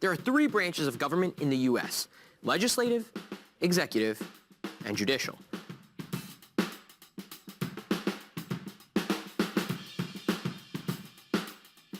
There are three branches of government in the U.S.: legislative, executive, and judicial.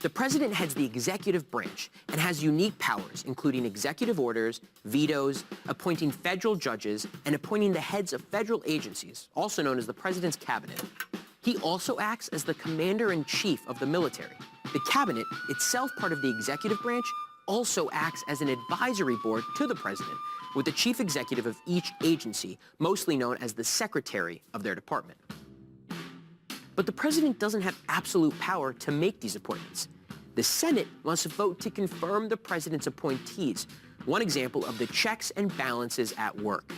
The president heads the executive branch and has unique powers, including executive orders, vetoes, appointing federal judges, and appointing the heads of federal agencies, also known as the president's cabinet. He also acts as the commander-in-chief of the military. The cabinet, itself part of the executive branch, also acts as an advisory board to the president, with the chief executive of each agency, mostly known as the secretary of their department. But the president doesn't have absolute power to make these appointments. The Senate must vote to confirm the president's appointees, one example of the checks and balances at work.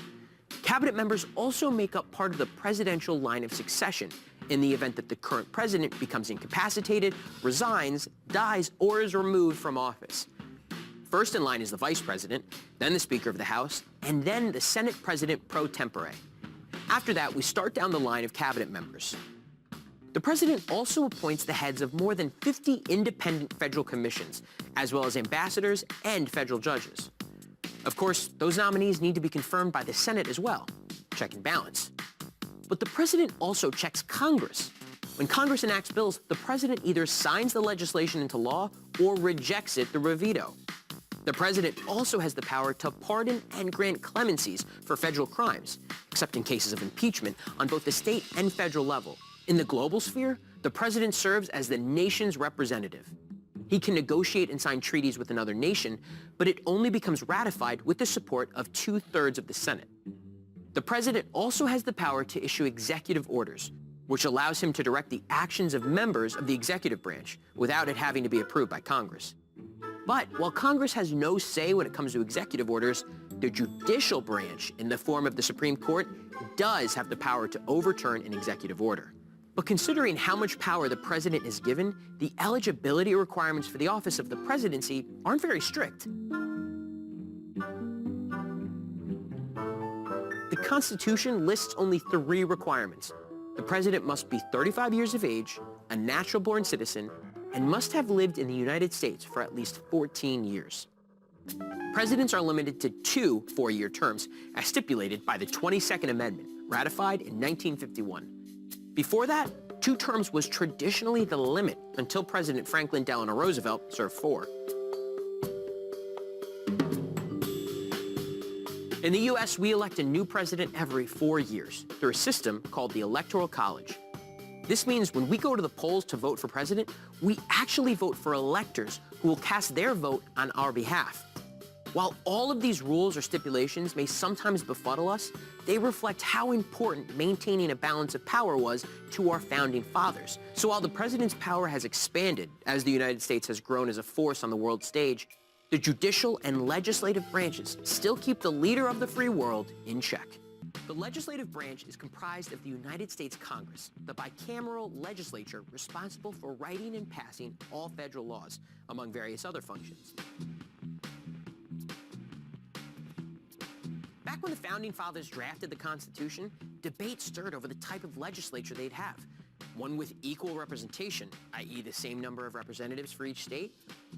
Cabinet members also make up part of the presidential line of succession in the event that the current president becomes incapacitated, resigns, dies, or is removed from office. First in line is the vice president, then the Speaker of the House, and then the Senate president pro tempore. After that, we start down the line of cabinet members. The president also appoints the heads of more than 50 independent federal commissions, as well as ambassadors and federal judges. Of course, those nominees need to be confirmed by the Senate as well. Check and balance. But the president also checks Congress. When Congress enacts bills, the president either signs the legislation into law or rejects it through a veto. The president also has the power to pardon and grant clemencies for federal crimes, except in cases of impeachment on both the state and federal level. In the global sphere, the president serves as the nation's representative. He can negotiate and sign treaties with another nation, but it only becomes ratified with the support of 2/3 of the Senate. The president also has the power to issue executive orders, which allows him to direct the actions of members of the executive branch without it having to be approved by Congress. But while Congress has no say when it comes to executive orders, the judicial branch, in the form of the Supreme Court, does have the power to overturn an executive order. But considering how much power the president is given, the eligibility requirements for the office of the presidency aren't very strict. The Constitution lists only 3 requirements. The president must be 35 years of age, a natural-born citizen, and must have lived in the United States for at least 14 years. Presidents are limited to 2 4-year terms, as stipulated by the 22nd Amendment, ratified in 1951. Before that, 2 terms was traditionally the limit until President Franklin Delano Roosevelt served 4. In the U.S., we elect a new president every 4 years through a system called the Electoral College. This means when we go to the polls to vote for president, we actually vote for electors who will cast their vote on our behalf. While all of these rules or stipulations may sometimes befuddle us, they reflect how important maintaining a balance of power was to our founding fathers. So while the president's power has expanded as the United States has grown as a force on the world stage, the judicial and legislative branches still keep the leader of the free world in check. The legislative branch is comprised of the United States Congress, the bicameral legislature responsible for writing and passing all federal laws, among various other functions. Back when the Founding Fathers drafted the Constitution, debate stirred over the type of legislature they'd have. One with equal representation, i.e. the same number of representatives for each state,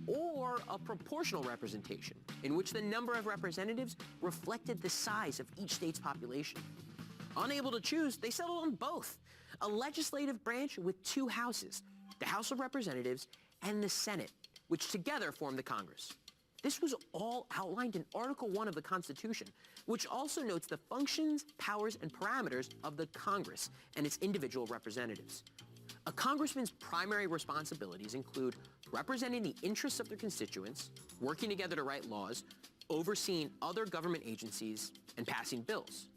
or a proportional representation, in which the number of representatives reflected the size of each state's population. Unable to choose, they settled on both. A legislative branch with 2 houses, the House of Representatives and the Senate, which together form the Congress. This was all outlined in Article 1 of the Constitution, which also notes the functions, powers, and parameters of the Congress and its individual representatives. A congressman's primary responsibilities include representing the interests of their constituents, working together to write laws, overseeing other government agencies, and passing bills.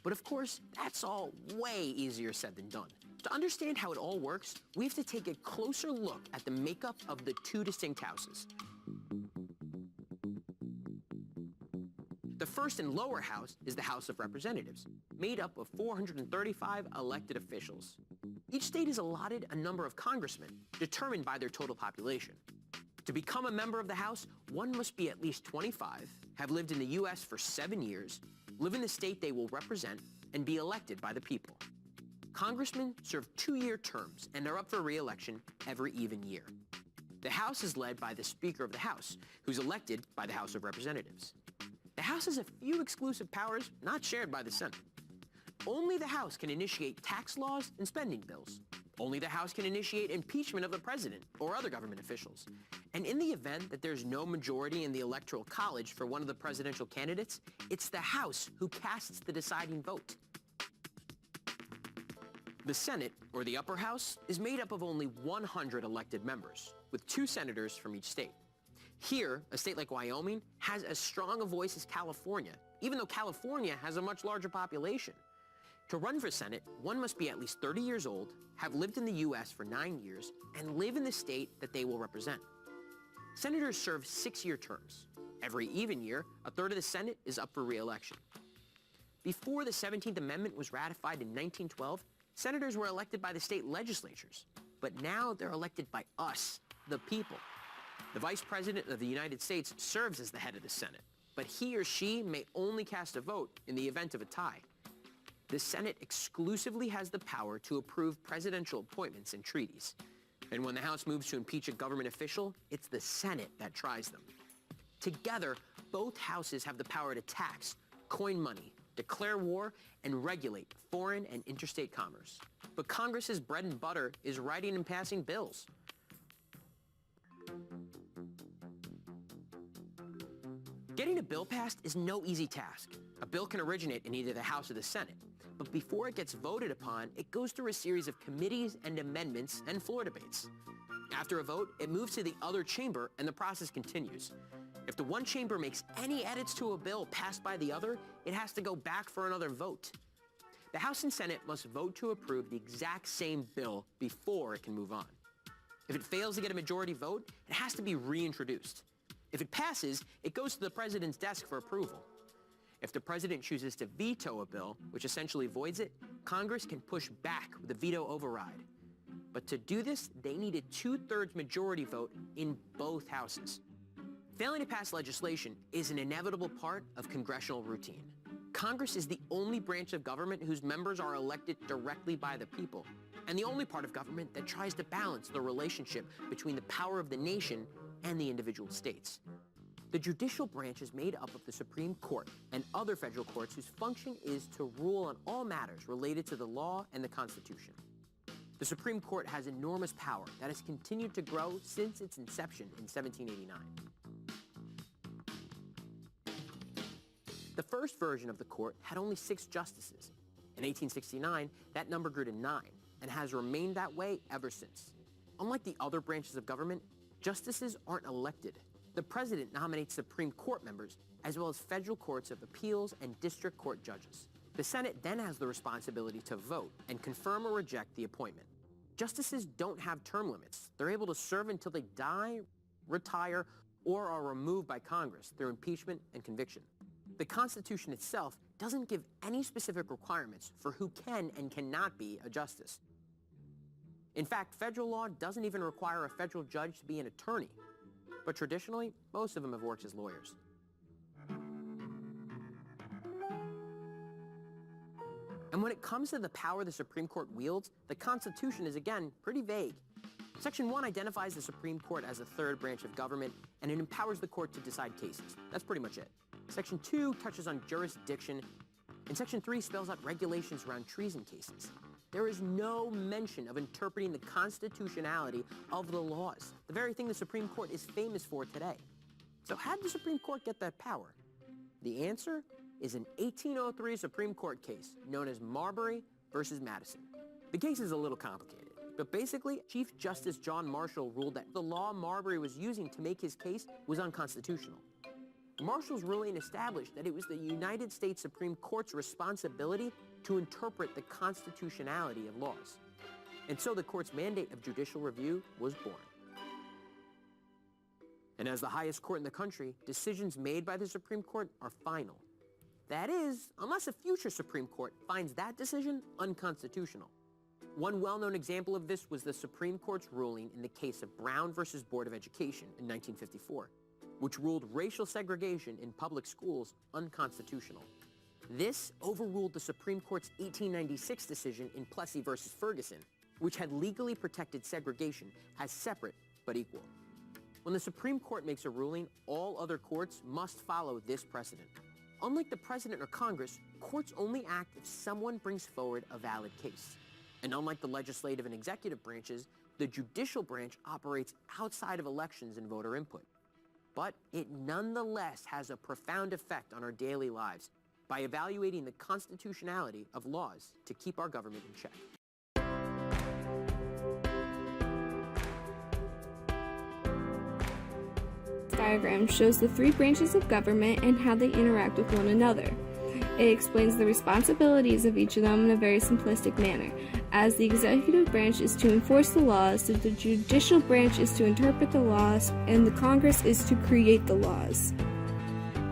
But of course, that's all way easier said than done. To understand how it all works, we have to take a closer look at the makeup of the 2 distinct houses. The first and lower house is the House of Representatives, made up of 435 elected officials. Each state is allotted a number of congressmen, determined by their total population. To become a member of the House, one must be at least 25, have lived in the U.S. for 7 years, live in the state they will represent, and be elected by the people. Congressmen serve 2-year terms and are up for re-election every even year. The House is led by the Speaker of the House, who's elected by the House of Representatives. The House has a few exclusive powers not shared by the Senate. Only the House can initiate tax laws and spending bills. Only the House can initiate impeachment of the president or other government officials. And in the event that there's no majority in the Electoral College for one of the presidential candidates, it's the House who casts the deciding vote. The Senate, or the upper house, is made up of only 100 elected members, with 2 senators from each state. Here, a state like Wyoming has as strong a voice as California, even though California has a much larger population. To run for Senate, one must be at least 30 years old, have lived in the U.S. for 9 years, and live in the state that they will represent. Senators serve 6-year terms. Every even year, a third of the Senate is up for re-election. Before the 17th Amendment was ratified in 1912, senators were elected by the state legislatures, but now they're elected by us, the people. The Vice President of the United States serves as the head of the Senate, but he or she may only cast a vote in the event of a tie. The Senate exclusively has the power to approve presidential appointments and treaties. And when the House moves to impeach a government official, it's the Senate that tries them. Together, both houses have the power to tax, coin money, declare war, and regulate foreign and interstate commerce. But Congress's bread and butter is writing and passing bills. Getting a bill passed is no easy task. A bill can originate in either the House or the Senate. But before it gets voted upon, it goes through a series of committees and amendments and floor debates. After a vote, it moves to the other chamber and the process continues. If the one chamber makes any edits to a bill passed by the other, it has to go back for another vote. The House and Senate must vote to approve the exact same bill before it can move on. If it fails to get a majority vote, it has to be reintroduced. If it passes, it goes to the president's desk for approval. If the president chooses to veto a bill, which essentially voids it, Congress can push back with a veto override. But to do this, they need a 2/3 majority vote in both houses. Failing to pass legislation is an inevitable part of congressional routine. Congress is the only branch of government whose members are elected directly by the people, and the only part of government that tries to balance the relationship between the power of the nation and the individual states. The judicial branch is made up of the Supreme Court and other federal courts whose function is to rule on all matters related to the law and the Constitution. The Supreme Court has enormous power that has continued to grow since its inception in 1789. The first version of the court had only 6 justices. In 1869, that number grew to 9 and has remained that way ever since. Unlike the other branches of government, justices aren't elected. The president nominates Supreme Court members, as well as federal courts of appeals and district court judges. The Senate then has the responsibility to vote and confirm or reject the appointment. Justices don't have term limits. They're able to serve until they die, retire, or are removed by Congress through impeachment and conviction. The Constitution itself doesn't give any specific requirements for who can and cannot be a justice. In fact, federal law doesn't even require a federal judge to be an attorney. But traditionally, most of them have worked as lawyers. And when it comes to the power the Supreme Court wields, the Constitution is, again, pretty vague. Section 1 identifies the Supreme Court as a third branch of government, and it empowers the court to decide cases. That's pretty much it. Section 2 touches on jurisdiction, and Section 3 spells out regulations around treason cases. There is no mention of interpreting the constitutionality of the laws, the very thing the Supreme Court is famous for today. So how did the Supreme Court get that power? The answer is an 1803 Supreme Court case known as Marbury versus Madison. The case is a little complicated, but basically, Chief Justice John Marshall ruled that the law Marbury was using to make his case was unconstitutional. Marshall's ruling established that it was the United States Supreme Court's responsibility to interpret the constitutionality of laws. And so the court's mandate of judicial review was born. And as the highest court in the country, decisions made by the Supreme Court are final. That is, unless a future Supreme Court finds that decision unconstitutional. One well-known example of this was the Supreme Court's ruling in the case of Brown versus Board of Education in 1954. Which ruled racial segregation in public schools unconstitutional. This overruled the Supreme Court's 1896 decision in Plessy versus Ferguson, which had legally protected segregation as separate but equal. When the Supreme Court makes a ruling, all other courts must follow this precedent. Unlike the president or Congress, courts only act if someone brings forward a valid case. And unlike the legislative and executive branches, the judicial branch operates outside of elections and voter input. But it nonetheless has a profound effect on our daily lives by evaluating the constitutionality of laws to keep our government in check. This diagram shows the three branches of government and how they interact with one another. It explains the responsibilities of each of them in a very simplistic manner, as the executive branch is to enforce the laws, the judicial branch is to interpret the laws, and the Congress is to create the laws.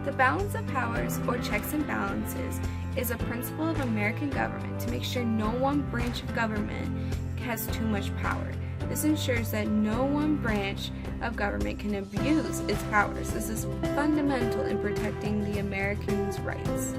The balance of powers, or checks and balances, is a principle of American government to make sure no one branch of government has too much power. This ensures that no one branch of government can abuse its powers. This is fundamental in protecting the Americans' rights.